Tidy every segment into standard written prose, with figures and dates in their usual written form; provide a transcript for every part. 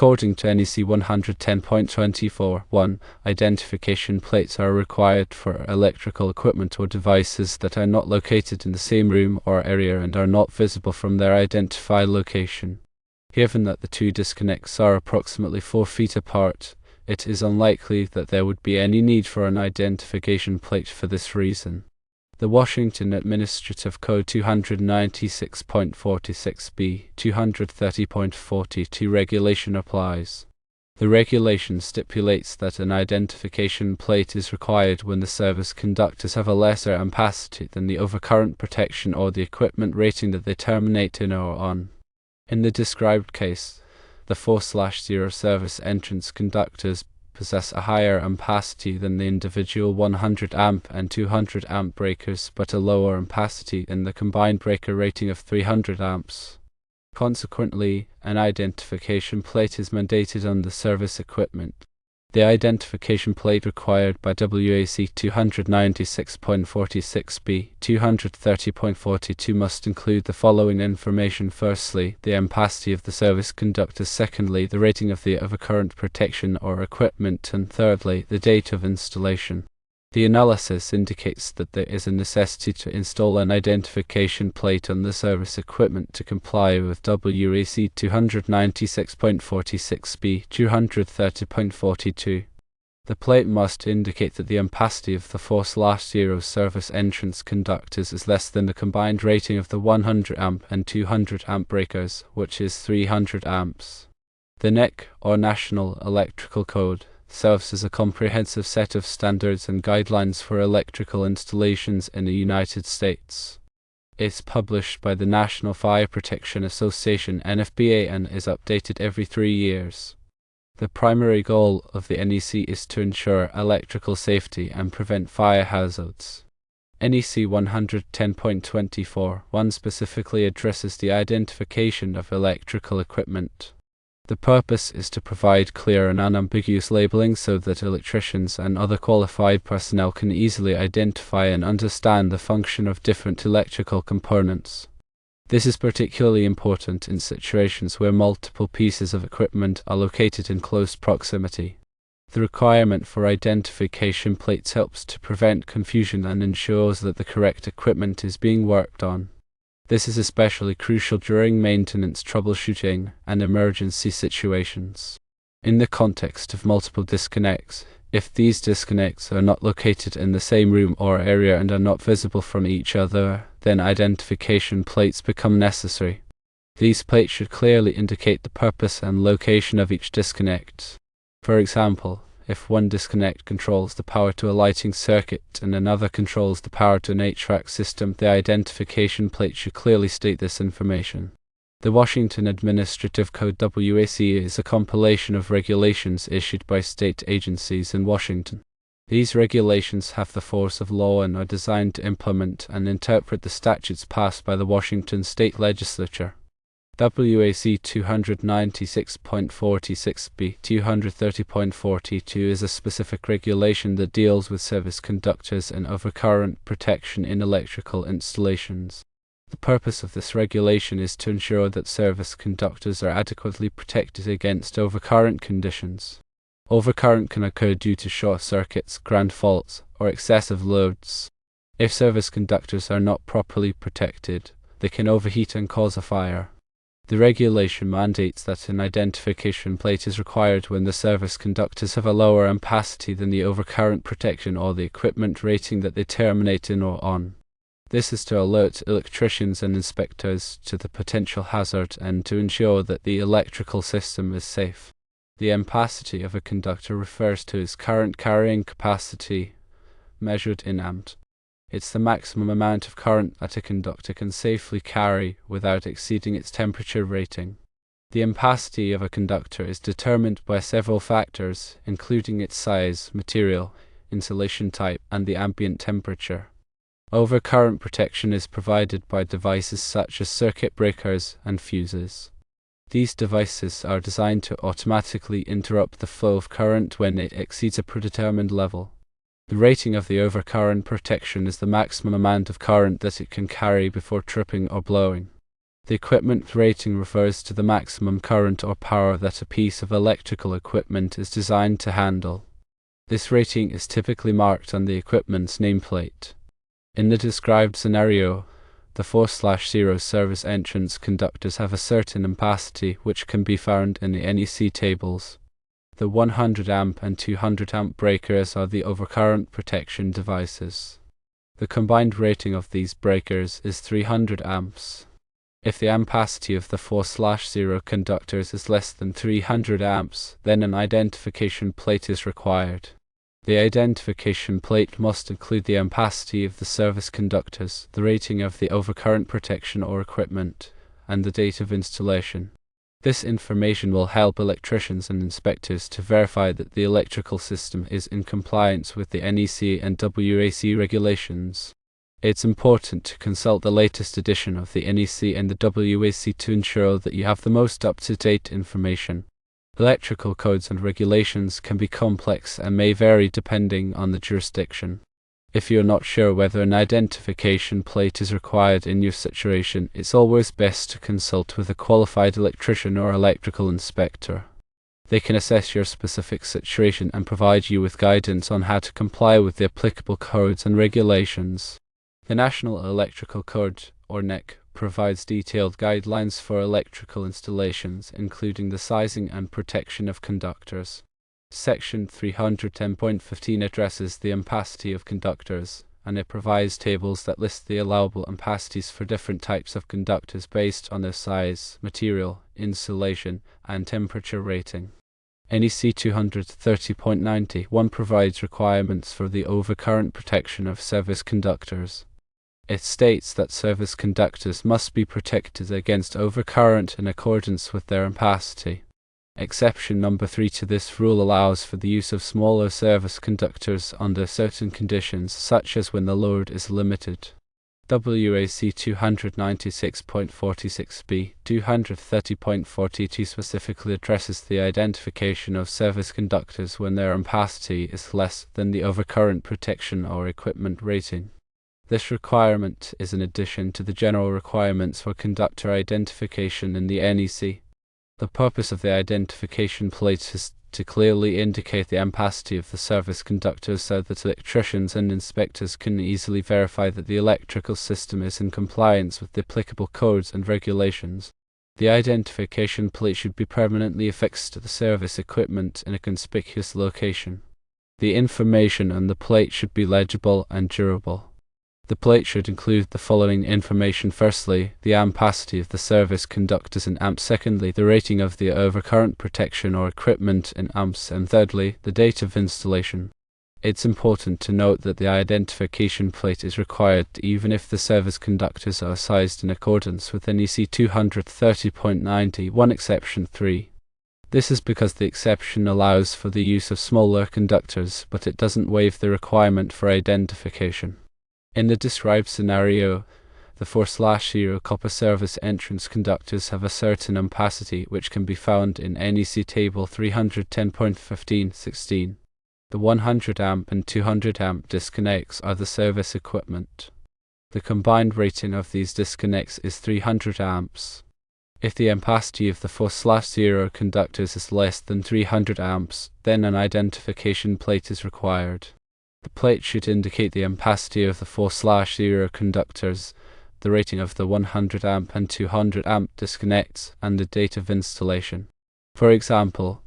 According to NEC 110.24.1, identification plates are required for electrical equipment or devices that are not located in the same room or area and are not visible from their identified location. Given that the two disconnects are approximately 4 feet apart, it is unlikely that there would be any need for an identification plate for this reason. The Washington Administrative Code 296.46b, 230.42 regulation applies. The regulation stipulates that an identification plate is required when the service conductors have a lesser ampacity than the overcurrent protection or the equipment rating that they terminate in or on. In the described case, the 4/0 service entrance conductors possess a higher ampacity than the individual 100 amp and 200 amp breakers, but a lower ampacity in the combined breaker rating of 300 amps. Consequently, an identification plate is mandated on the service equipment. The identification plate required by WAC 296.46b, 230.42 must include the following information. Firstly, the ampacity of the service conductor. Secondly, the rating of the overcurrent protection or equipment. And thirdly, the date of installation. The analysis indicates that there is a necessity to install an identification plate on the service equipment to comply with WAC 296.46b, 230.42. The plate must indicate that the ampacity of the 4/0 service entrance conductors is less than the combined rating of the 100 amp and 200 amp breakers, which is 300 amps. The NEC, or National Electrical Code, serves as a comprehensive set of standards and guidelines for electrical installations in the United States. It's published by the National Fire Protection Association (NFPA) and is updated every 3 years. The primary goal of the NEC is to ensure electrical safety and prevent fire hazards. NEC 110.24.1 specifically addresses the identification of electrical equipment. The purpose is to provide clear and unambiguous labeling so that electricians and other qualified personnel can easily identify and understand the function of different electrical components. This is particularly important in situations where multiple pieces of equipment are located in close proximity. The requirement for identification plates helps to prevent confusion and ensures that the correct equipment is being worked on. This is especially crucial during maintenance, troubleshooting, and emergency situations. In the context of multiple disconnects, if these disconnects are not located in the same room or area and are not visible from each other, then identification plates become necessary. These plates should clearly indicate the purpose and location of each disconnect. For example, if one disconnect controls the power to a lighting circuit and another controls the power to an HVAC system, the identification plate should clearly state this information. The Washington Administrative Code (WAC) is a compilation of regulations issued by state agencies in Washington. These regulations have the force of law and are designed to implement and interpret the statutes passed by the Washington State Legislature. WAC 296.46b, 230.42 is a specific regulation that deals with service conductors and overcurrent protection in electrical installations. The purpose of this regulation is to ensure that service conductors are adequately protected against overcurrent conditions. Overcurrent can occur due to short circuits, ground faults, or excessive loads. If service conductors are not properly protected, they can overheat and cause a fire. The regulation mandates that an identification plate is required when the service conductors have a lower ampacity than the overcurrent protection or the equipment rating that they terminate in or on. This is to alert electricians and inspectors to the potential hazard and to ensure that the electrical system is safe. The ampacity of a conductor refers to its current carrying capacity, measured in amps. It's the maximum amount of current that a conductor can safely carry without exceeding its temperature rating. The ampacity of a conductor is determined by several factors, including its size, material, insulation type, and the ambient temperature. Overcurrent protection is provided by devices such as circuit breakers and fuses. These devices are designed to automatically interrupt the flow of current when it exceeds a predetermined level. The rating of the overcurrent protection is the maximum amount of current that it can carry before tripping or blowing. The equipment rating refers to the maximum current or power that a piece of electrical equipment is designed to handle. This rating is typically marked on the equipment's nameplate. In the described scenario, the 4/0 service entrance conductors have a certain ampacity which can be found in the NEC tables. The 100 amp and 200 amp breakers are the overcurrent protection devices. The combined rating of these breakers is 300 amps. If the ampacity of the 4/0 conductors is less than 300 amps, then an identification plate is required. The identification plate must include the ampacity of the service conductors, the rating of the overcurrent protection or equipment, and the date of installation. This information will help electricians and inspectors to verify that the electrical system is in compliance with the NEC and WAC regulations. It's important to consult the latest edition of the NEC and the WAC to ensure that you have the most up-to-date information. Electrical codes and regulations can be complex and may vary depending on the jurisdiction. If you're not sure whether an identification plate is required in your situation, it's always best to consult with a qualified electrician or electrical inspector. They can assess your specific situation and provide you with guidance on how to comply with the applicable codes and regulations. The National Electrical Code, or NEC, provides detailed guidelines for electrical installations, including the sizing and protection of conductors. Section 310.15 addresses the ampacity of conductors, and it provides tables that list the allowable ampacities for different types of conductors based on their size, material, insulation, and temperature rating. NEC 230.91 provides requirements for the overcurrent protection of service conductors. It states that service conductors must be protected against overcurrent in accordance with their ampacity. Exception number 3 to this rule allows for the use of smaller service conductors under certain conditions, such as when the load is limited. WAC 296.46b, 230.42 specifically addresses the identification of service conductors when their ampacity is less than the overcurrent protection or equipment rating. This requirement is in addition to the general requirements for conductor identification in the NEC. The purpose of the identification plate is to clearly indicate the ampacity of the service conductors so that electricians and inspectors can easily verify that the electrical system is in compliance with the applicable codes and regulations. The identification plate should be permanently affixed to the service equipment in a conspicuous location. The information on the plate should be legible and durable. The plate should include the following information: firstly, the ampacity of the service conductors in amps; secondly, the rating of the overcurrent protection or equipment in amps; and thirdly, the date of installation. It's important to note that the identification plate is required even if the service conductors are sized in accordance with NEC 230.91 exception 3. This is because the exception allows for the use of smaller conductors, but it doesn't waive the requirement for identification. In the described scenario, the 4/0 copper service entrance conductors have a certain ampacity which can be found in NEC table 310.15/16. The 100 amp and 200 amp disconnects are the service equipment. The combined rating of these disconnects is 300 amps. If the ampacity of the 4/0 conductors is less than 300 amps, then an identification plate is required. The plate should indicate the ampacity of the 4/0 conductors, the rating of the 100 amp and 200 amp disconnects, and the date of installation. For example,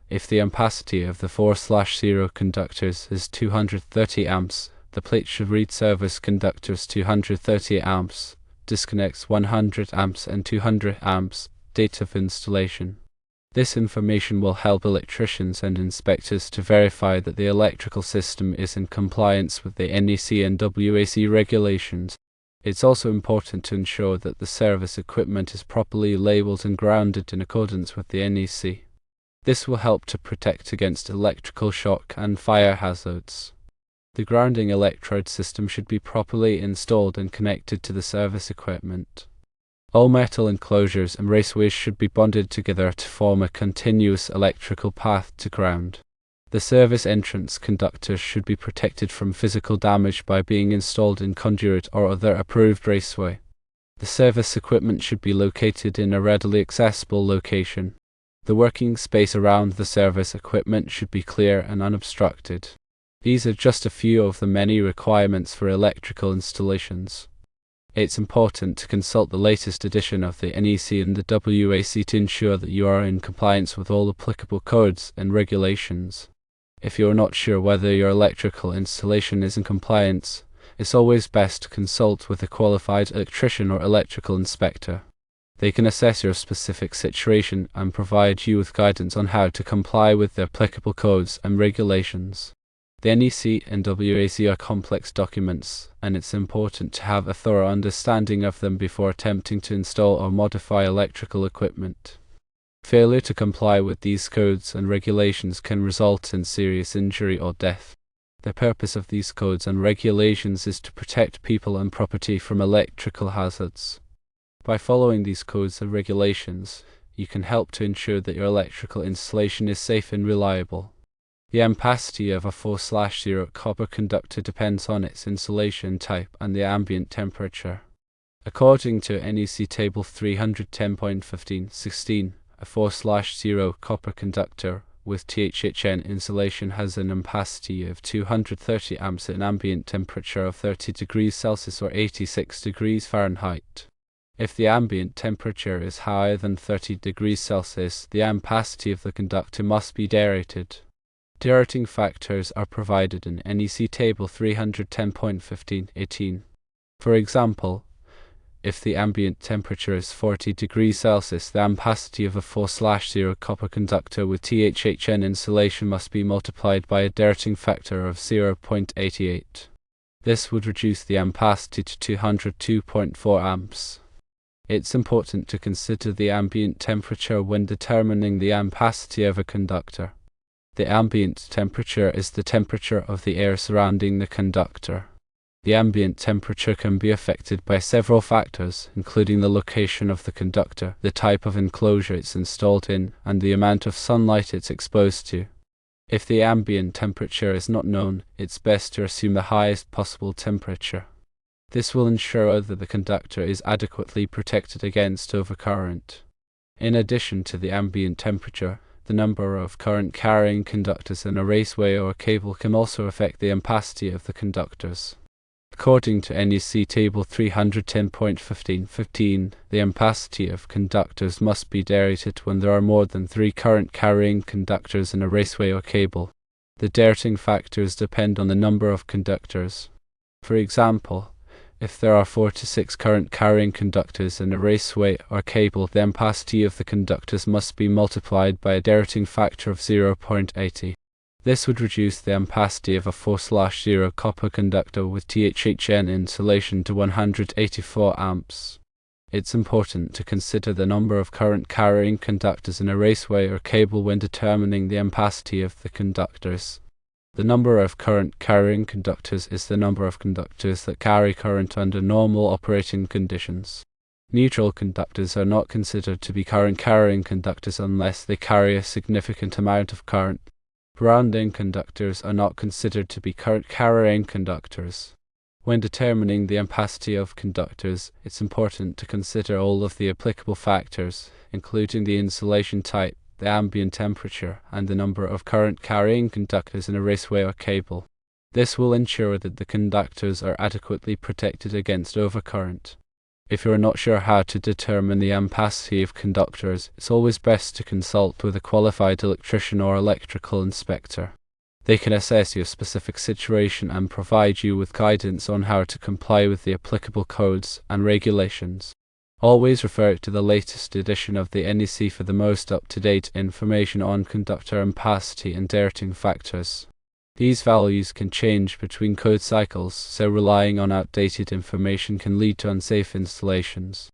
if the ampacity of the 4/0 conductors is 230 amps, the plate should read service conductors 230 amps, disconnects 100 amps and 200 amps, date of installation. This information will help electricians and inspectors to verify that the electrical system is in compliance with the NEC and WAC regulations. It's also important to ensure that the service equipment is properly labeled and grounded in accordance with the NEC. This will help to protect against electrical shock and fire hazards. The grounding electrode system should be properly installed and connected to the service equipment. All metal enclosures and raceways should be bonded together to form a continuous electrical path to ground. The service entrance conductors should be protected from physical damage by being installed in conduit or other approved raceway. The service equipment should be located in a readily accessible location. The working space around the service equipment should be clear and unobstructed. These are just a few of the many requirements for electrical installations. It's important to consult the latest edition of the NEC and the WAC to ensure that you are in compliance with all applicable codes and regulations. If you are not sure whether your electrical installation is in compliance, it's always best to consult with a qualified electrician or electrical inspector. They can assess your specific situation and provide you with guidance on how to comply with the applicable codes and regulations. The NEC and WAC are complex documents, and it's important to have a thorough understanding of them before attempting to install or modify electrical equipment. Failure to comply with these codes and regulations can result in serious injury or death. The purpose of these codes and regulations is to protect people and property from electrical hazards. By following these codes and regulations, you can help to ensure that your electrical installation is safe and reliable. The ampacity of a 4/0 copper conductor depends on its insulation type and the ambient temperature. According to NEC Table 310.15/16, a 4/0 copper conductor with THHN insulation has an ampacity of 230 amps at an ambient temperature of 30 degrees Celsius or 86 degrees Fahrenheit. If the ambient temperature is higher than 30 degrees Celsius, the ampacity of the conductor must be deaerated. Deaerating factors are provided in NEC Table 310.15/18. For example, if the ambient temperature is 40 degrees Celsius, the ampacity of a 4/0 copper conductor with THHN insulation must be multiplied by a deaerating factor of 0.88. This would reduce the ampacity to 202.4 amps. It's important to consider the ambient temperature when determining the ampacity of a conductor. The ambient temperature is the temperature of the air surrounding the conductor. The ambient temperature can be affected by several factors, including the location of the conductor, the type of enclosure it's installed in, and the amount of sunlight it's exposed to. If the ambient temperature is not known, it's best to assume the highest possible temperature. This will ensure that the conductor is adequately protected against overcurrent. In addition to the ambient temperature, the number of current-carrying conductors in a raceway or cable can also affect the ampacity of the conductors. According to NEC Table 310.15/15, the ampacity of conductors must be deaerated when there are more than 3 current-carrying conductors in a raceway or cable. The deaerating factors depend on the number of conductors. For example, if there are 4 to 6 current-carrying conductors in a raceway or cable, the ampacity of the conductors must be multiplied by a deaerating factor of 0.80. This would reduce the ampacity of a 4/0 copper conductor with THHN insulation to 184 amps. It's important to consider the number of current-carrying conductors in a raceway or cable when determining the ampacity of the conductors. The number of current-carrying conductors is the number of conductors that carry current under normal operating conditions. Neutral conductors are not considered to be current-carrying conductors unless they carry a significant amount of current. Grounding conductors are not considered to be current-carrying conductors. When determining the ampacity of conductors, it's important to consider all of the applicable factors, including the insulation type, the ambient temperature, and the number of current-carrying conductors in a raceway or cable. This will ensure that the conductors are adequately protected against overcurrent. If you are not sure how to determine the ampacity of conductors, it's always best to consult with a qualified electrician or electrical inspector. They can assess your specific situation and provide you with guidance on how to comply with the applicable codes and regulations. Always refer to the latest edition of the NEC for the most up-to-date information on conductor ampacity and deaerating factors. These values can change between code cycles, so relying on outdated information can lead to unsafe installations.